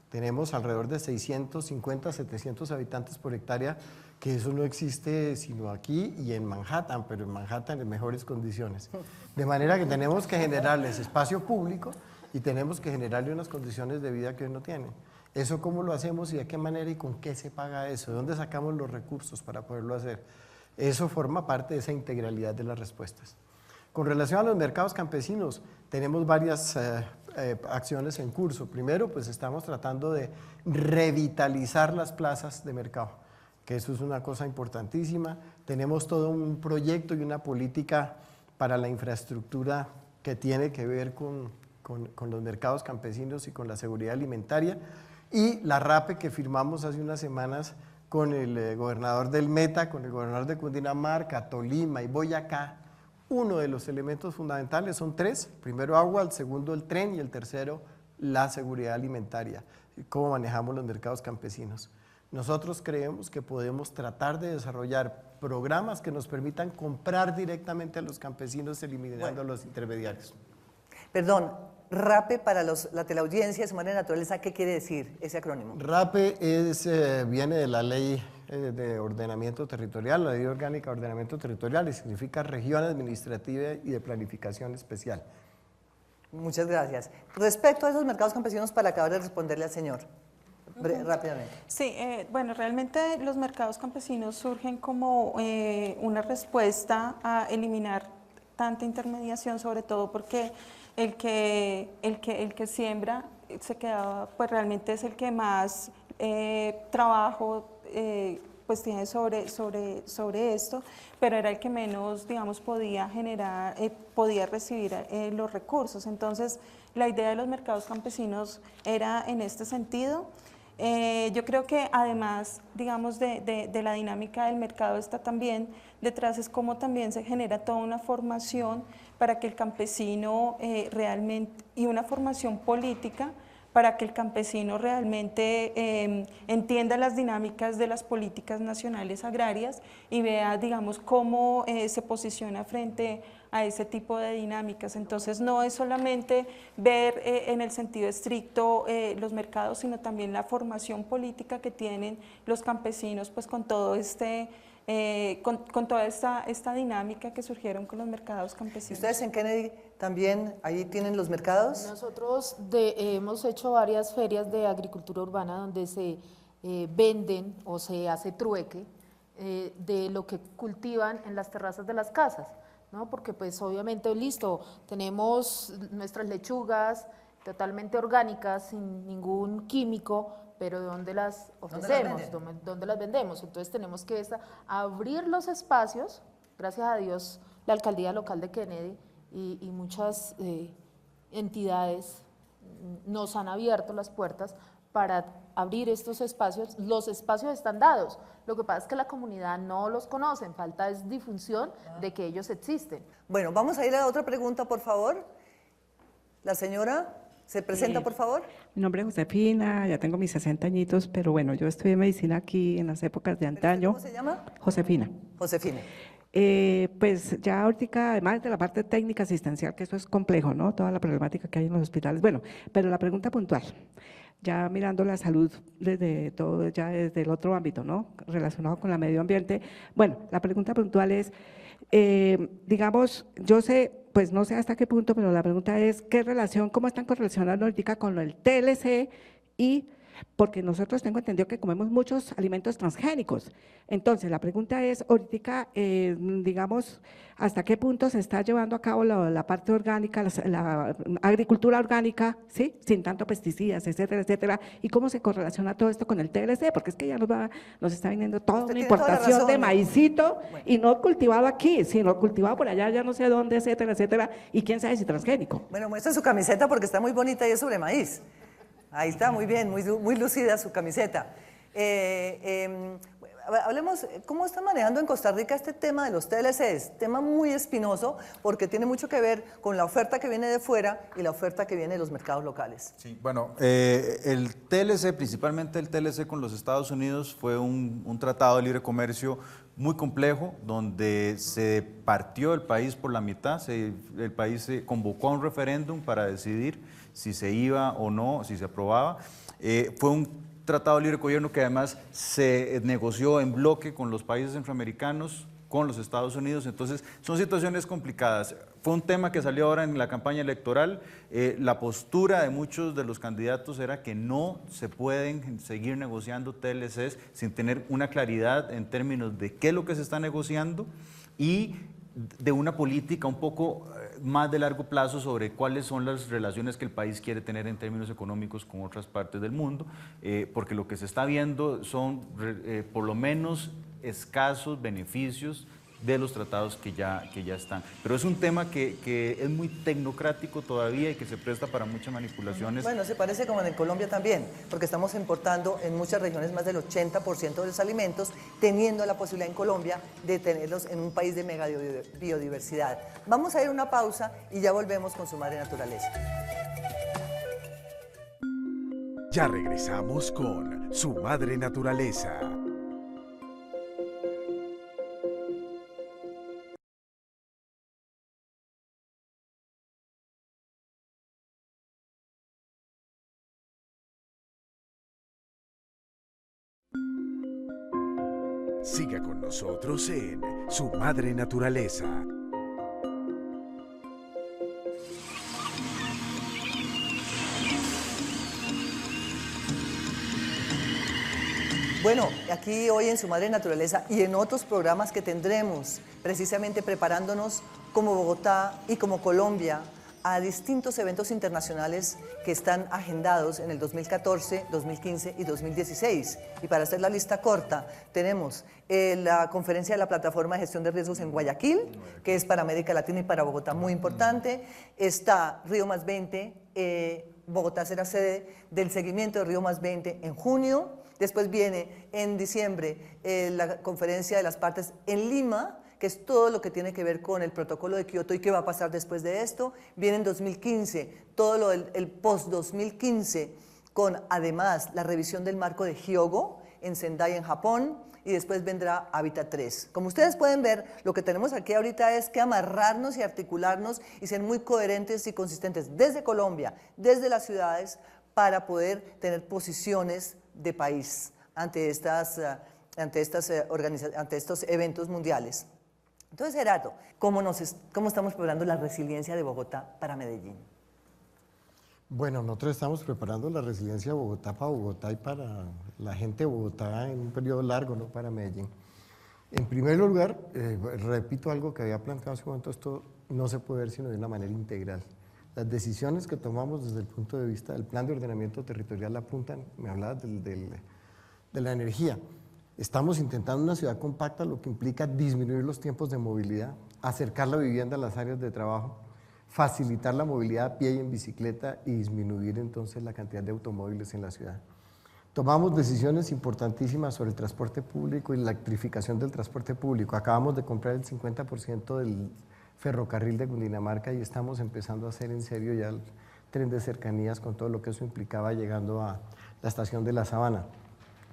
Tenemos alrededor de 650, 700 habitantes por hectárea, que eso no existe sino aquí y en Manhattan, pero en Manhattan en mejores condiciones. De manera que tenemos que generarles espacio público y tenemos que generarle unas condiciones de vida que hoy no tienen. ¿Eso cómo lo hacemos y de qué manera y con qué se paga eso? ¿De dónde sacamos los recursos para poderlo hacer? Eso forma parte de esa integralidad de las respuestas. Con relación a los mercados campesinos, tenemos varias acciones en curso. Primero, pues estamos tratando de revitalizar las plazas de mercado, que eso es una cosa importantísima. Tenemos todo un proyecto y una política para la infraestructura que tiene que ver con los mercados campesinos y con la seguridad alimentaria. Y la RAPE que firmamos hace unas semanas con el gobernador del Meta, con el gobernador de Cundinamarca, Tolima y Boyacá. Uno de los elementos fundamentales son tres: primero agua, el segundo el tren y el tercero la seguridad alimentaria, cómo manejamos los mercados campesinos. Nosotros creemos que podemos tratar de desarrollar programas que nos permitan comprar directamente a los campesinos eliminando los intermediarios. Perdón, RAPE para la teleaudiencia de Su Madre Naturaleza, ¿qué quiere decir ese acrónimo? RAPE viene de la ley de ordenamiento territorial, la ley orgánica de ordenamiento territorial, y significa región administrativa y de planificación especial. Muchas gracias. Respecto a esos mercados campesinos, para acabar de responderle al señor, rápidamente. Sí, bueno, realmente los mercados campesinos surgen como una respuesta a eliminar tanta intermediación, sobre todo porque el que siembra se queda, pues realmente es el que más trabajo pues tiene sobre esto, pero era el que menos, digamos, podía generar, podía recibir los recursos. Entonces, la idea de los mercados campesinos era en este sentido. Yo creo que además, digamos, de la dinámica del mercado está también detrás, es cómo también se genera toda una formación para que el campesino realmente, y una formación política para que el campesino realmente entienda las dinámicas de las políticas nacionales agrarias y vea, digamos, cómo se posiciona frente a ese tipo de dinámicas. Entonces no es solamente ver en el sentido estricto los mercados, sino también la formación política que tienen los campesinos pues con todo este con toda esta dinámica que surgieron con los mercados ¿Y campesinos. ustedes en Kennedy también ahí tienen los mercados? Nosotros hemos hecho varias ferias de agricultura urbana donde se venden o se hace trueque de lo que cultivan en las terrazas de las casas, ¿no? Porque pues obviamente, listo, tenemos nuestras lechugas totalmente orgánicas, sin ningún químico, pero ¿dónde las ofrecemos? ¿Dónde las vendemos? Entonces tenemos que abrir los espacios, gracias a Dios, la alcaldía local de Kennedy y muchas entidades nos han abierto las puertas para abrir estos espacios. Los espacios están dados, lo que pasa es que la comunidad no los conoce, falta es difusión de que ellos existen. Bueno, vamos a ir a otra pregunta, por favor. La señora, ¿se presenta, por favor? Mi nombre es Josefina, ya tengo mis 60 añitos, pero bueno, yo estudié medicina aquí en las épocas de antaño. ¿Cómo se llama? Josefina. Josefina. Pues ya ahorita, además de la parte técnica asistencial, que eso es complejo, ¿no? Toda la problemática que hay en los hospitales. Bueno, pero la pregunta puntual, ya mirando la salud desde todo, ya desde el otro ámbito, ¿no? Relacionado con el medio ambiente. Bueno, la pregunta puntual es, digamos, yo sé, pues no sé hasta qué punto, pero la pregunta es, ¿qué relación, cómo están correlacionando ahorita con el TLC? Y porque nosotros tengo entendido que comemos muchos alimentos transgénicos. Entonces, la pregunta es, ahorita, digamos, ¿hasta qué punto se está llevando a cabo la parte orgánica, la agricultura orgánica, ¿sí? Sin tanto pesticidas, etcétera, etcétera? ¿Y cómo se correlaciona todo esto con el TLC? Porque es que ya nos está viniendo toda una importación de maicito y no cultivado aquí, sino cultivado por allá, ya no sé dónde, etcétera, etcétera, y quién sabe si transgénico. Bueno, muestra su camiseta porque está muy bonita y es sobre maíz. Ahí está, muy bien, muy lucida su camiseta. Hablemos, ¿cómo están manejando en Costa Rica este tema de los TLCs? Tema muy espinoso porque tiene mucho que ver con la oferta que viene de fuera y la oferta que viene de los mercados locales. Sí, bueno, el TLC, principalmente el TLC con los Estados Unidos, fue un tratado de libre comercio muy complejo, donde se partió el país por la mitad, el país se convocó a un referéndum para decidir si se iba o no, si se aprobaba. Fue un tratado de libre gobierno que además se negoció en bloque con los países centroamericanos, con los Estados Unidos, entonces son situaciones complicadas. Fue un tema que salió ahora en la campaña electoral. La postura de muchos de los candidatos era que no se pueden seguir negociando TLCs sin tener una claridad en términos de qué es lo que se está negociando y de una política un poco más de largo plazo sobre cuáles son las relaciones que el país quiere tener en términos económicos con otras partes del mundo, porque lo que se está viendo son por lo menos escasos beneficios de los tratados que ya están. Pero es un tema que es muy tecnocrático todavía y que se presta para muchas manipulaciones. Bueno, se parece como en Colombia también, porque estamos importando en muchas regiones más del 80% de los alimentos, teniendo la posibilidad en Colombia de tenerlos en un país de mega biodiversidad. Vamos a ir a una pausa y ya volvemos con Su Madre Naturaleza. Ya regresamos con Su Madre Naturaleza. Siga con nosotros en Su Madre Naturaleza. Bueno, aquí hoy en Su Madre Naturaleza y en otros programas que tendremos, precisamente preparándonos como Bogotá y como Colombia a distintos eventos internacionales que están agendados en el 2014, 2015 y 2016. Y para hacer la lista corta, tenemos la conferencia de la Plataforma de Gestión de Riesgos en Guayaquil, que es para América Latina y para Bogotá muy importante. Está Río Más 20, Bogotá será sede del seguimiento de Río Más 20 en junio. Después viene en diciembre la conferencia de las partes en Lima, que es todo lo que tiene que ver con el protocolo de Kioto y qué va a pasar después de esto. Viene en 2015 todo lo del post-2015, con además la revisión del marco de Hyogo en Sendai, en Japón, y después vendrá Hábitat 3. Como ustedes pueden ver, lo que tenemos aquí ahorita es que amarrarnos y articularnos y ser muy coherentes y consistentes desde Colombia, desde las ciudades, para poder tener posiciones de país ante estas ante estos eventos mundiales. Entonces, Gerardo, ¿cómo estamos preparando la resiliencia de Bogotá para Medellín? Bueno, nosotros estamos preparando la resiliencia de Bogotá para Bogotá y para la gente de Bogotá en un periodo largo, no para Medellín. En primer lugar, repito algo que había planteado hace un momento, esto no se puede ver sino de una manera integral. Las decisiones que tomamos desde el punto de vista del plan de ordenamiento territorial apuntan, me hablabas de la energía. Estamos intentando una ciudad compacta, lo que implica disminuir los tiempos de movilidad, acercar la vivienda a las áreas de trabajo, facilitar la movilidad a pie y en bicicleta y disminuir entonces la cantidad de automóviles en la ciudad. Tomamos decisiones importantísimas sobre el transporte público y la electrificación del transporte público. Acabamos de comprar el 50% del ferrocarril de Cundinamarca y estamos empezando a hacer en serio ya el tren de cercanías con todo lo que eso implicaba llegando a la estación de La Sabana.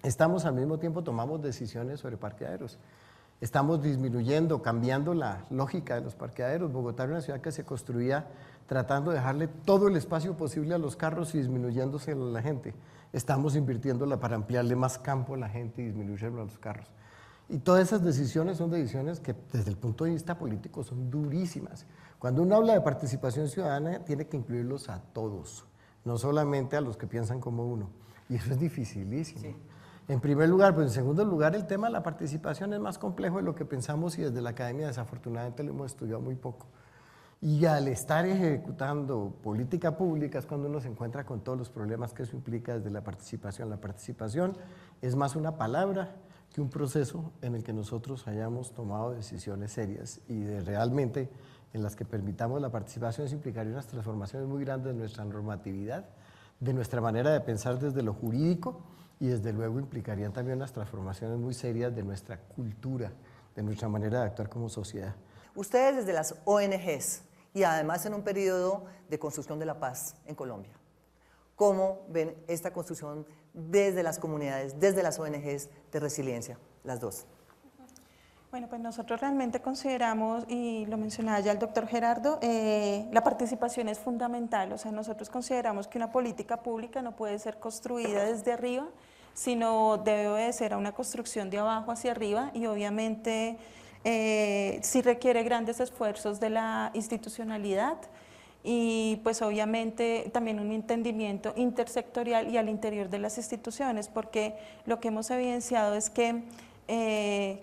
Estamos al mismo tiempo, tomamos decisiones sobre parqueaderos. Estamos disminuyendo, cambiando la lógica de los parqueaderos. Bogotá era una ciudad que se construía tratando de dejarle todo el espacio posible a los carros y disminuyéndose a la gente. Estamos invirtiéndola para ampliarle más campo a la gente y disminuyéndolo a los carros. Y todas esas decisiones son decisiones que desde el punto de vista político son durísimas. Cuando uno habla de participación ciudadana, tiene que incluirlos a todos, no solamente a los que piensan como uno. Y eso es dificilísimo. Sí. En primer lugar, pues en segundo lugar, el tema de la participación es más complejo de lo que pensamos y desde la academia desafortunadamente lo hemos estudiado muy poco. Y al estar ejecutando política pública es cuando uno se encuentra con todos los problemas que eso implica desde la participación. La participación es más una palabra que un proceso en el que nosotros hayamos tomado decisiones serias y realmente en las que permitamos la participación. Eso implicaría unas transformaciones muy grandes de nuestra normatividad, de nuestra manera de pensar desde lo jurídico y desde luego implicarían también unas transformaciones muy serias de nuestra cultura, de nuestra manera de actuar como sociedad. Ustedes desde las ONGs y además en un periodo de construcción de la paz en Colombia, ¿cómo ven esta construcción desde las comunidades, desde las ONGs de resiliencia, las dos? Bueno, pues nosotros realmente consideramos, y lo mencionaba ya el doctor Gerardo, la participación es fundamental. O sea, nosotros consideramos que una política pública no puede ser construida desde arriba, sino debe obedecer a una construcción de abajo hacia arriba y obviamente sí requiere grandes esfuerzos de la institucionalidad y pues obviamente también un entendimiento intersectorial y al interior de las instituciones, porque lo que hemos evidenciado es que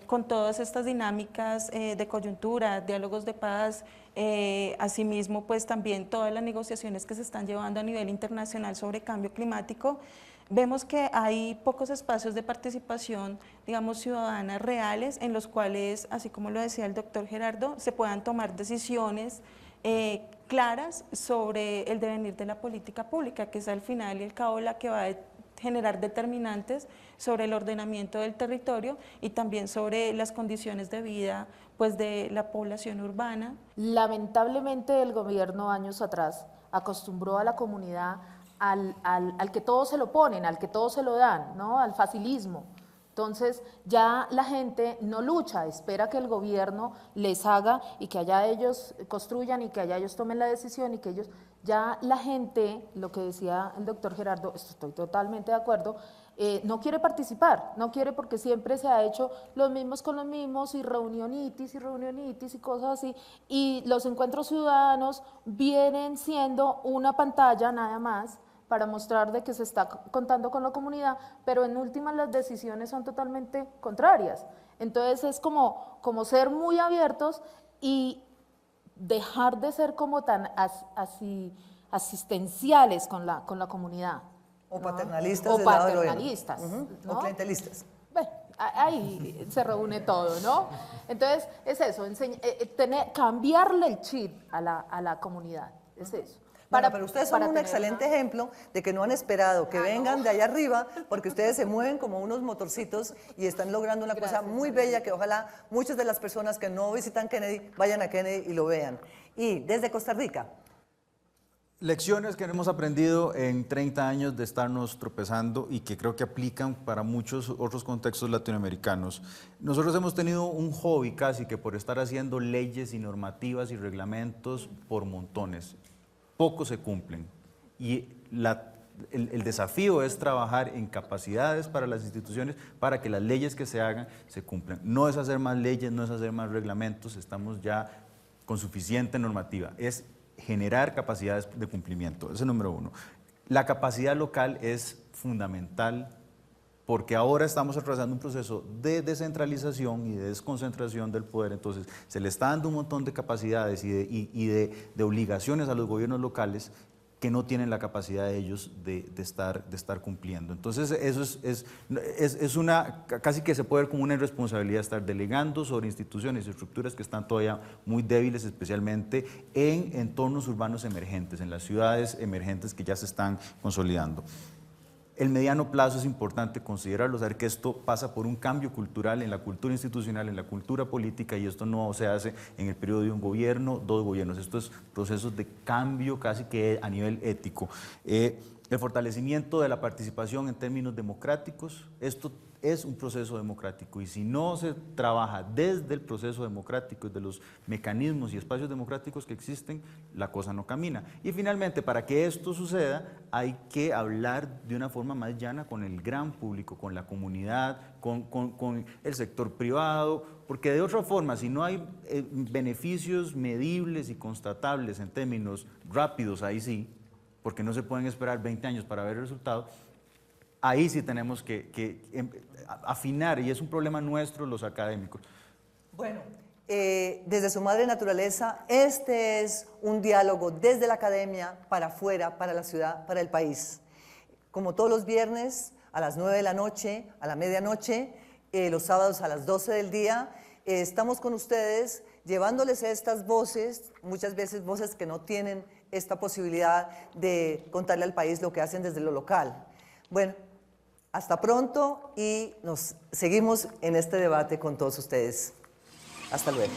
con todas estas dinámicas de coyuntura, diálogos de paz, asimismo pues también todas las negociaciones que se están llevando a nivel internacional sobre cambio climático, vemos que hay pocos espacios de participación, digamos, ciudadana reales en los cuales, así como lo decía el doctor Gerardo, se puedan tomar decisiones claras sobre el devenir de la política pública, que es al final y al cabo la que va a generar determinantes sobre el ordenamiento del territorio y también sobre las condiciones de vida pues, de la población urbana. Lamentablemente el gobierno años atrás acostumbró a la comunidad al que todo se lo ponen, al que todo se lo dan, ¿no? Al facilismo. Entonces ya la gente no lucha, espera que el gobierno les haga y que allá ellos construyan y que allá ellos tomen la decisión y que ellos, ya la gente, lo que decía el doctor Gerardo, estoy totalmente de acuerdo, no quiere participar, no quiere porque siempre se ha hecho los mismos con los mismos y reunionitis y cosas así, y los encuentros ciudadanos vienen siendo una pantalla nada más para mostrar de que se está contando con la comunidad, pero en últimas las decisiones son totalmente contrarias. Entonces es como ser muy abiertos y dejar de ser como tan asistenciales con la comunidad. O paternalistas. O paternalistas. ¿no? O clientelistas. Bueno, ahí se reúne todo, ¿no? Entonces es eso, cambiarle el chip a la comunidad, es eso. Pero ustedes son un excelente ejemplo de que no han esperado que vengan de allá arriba, porque ustedes se mueven como unos motorcitos y están logrando una cosa muy bella que ojalá muchas de las personas que no visitan Kennedy vayan a Kennedy y lo vean. Y desde Costa Rica. Lecciones que hemos aprendido en 30 años de estarnos tropezando y que creo que aplican para muchos otros contextos latinoamericanos. Nosotros hemos tenido un hobby casi que por estar haciendo leyes y normativas y reglamentos por montones. Pocos se cumplen y el desafío es trabajar en capacidades para las instituciones para que las leyes que se hagan se cumplan. No es hacer más leyes, no es hacer más reglamentos, estamos ya con suficiente normativa, es generar capacidades de cumplimiento, ese es número uno. La capacidad local es fundamental porque ahora estamos atravesando un proceso de descentralización y de desconcentración del poder, entonces se le está dando un montón de capacidades y de obligaciones a los gobiernos locales que no tienen la capacidad de ellos de estar cumpliendo. Entonces eso es una, casi que se puede ver como una irresponsabilidad estar delegando sobre instituciones y estructuras que están todavía muy débiles, especialmente en entornos urbanos emergentes, en las ciudades emergentes que ya se están consolidando. El mediano plazo es importante considerarlo, saber que esto pasa por un cambio cultural en la cultura institucional, en la cultura política, y esto no se hace en el periodo de un gobierno, dos gobiernos, esto es procesos de cambio casi que a nivel ético. El fortalecimiento de la participación en términos democráticos, esto es un proceso democrático y si no se trabaja desde el proceso democrático, desde los mecanismos y espacios democráticos que existen, la cosa no camina. Y finalmente, para que esto suceda, hay que hablar de una forma más llana con el gran público, con la comunidad, con el sector privado, porque de otra forma, si no hay beneficios medibles y constatables en términos rápidos, ahí sí, porque no se pueden esperar 20 años para ver el resultado, ahí sí tenemos que afinar, y es un problema nuestro los académicos. Bueno, desde su madre naturaleza, este es un diálogo desde la academia para afuera, para la ciudad, para el país. Como todos los viernes, a las 9 de la noche, a la medianoche, los sábados a las 12 del día, estamos con ustedes llevándoles estas voces, muchas veces voces que no tienen esta posibilidad de contarle al país lo que hacen desde lo local. Bueno, hasta pronto y nos seguimos en este debate con todos ustedes. Hasta luego.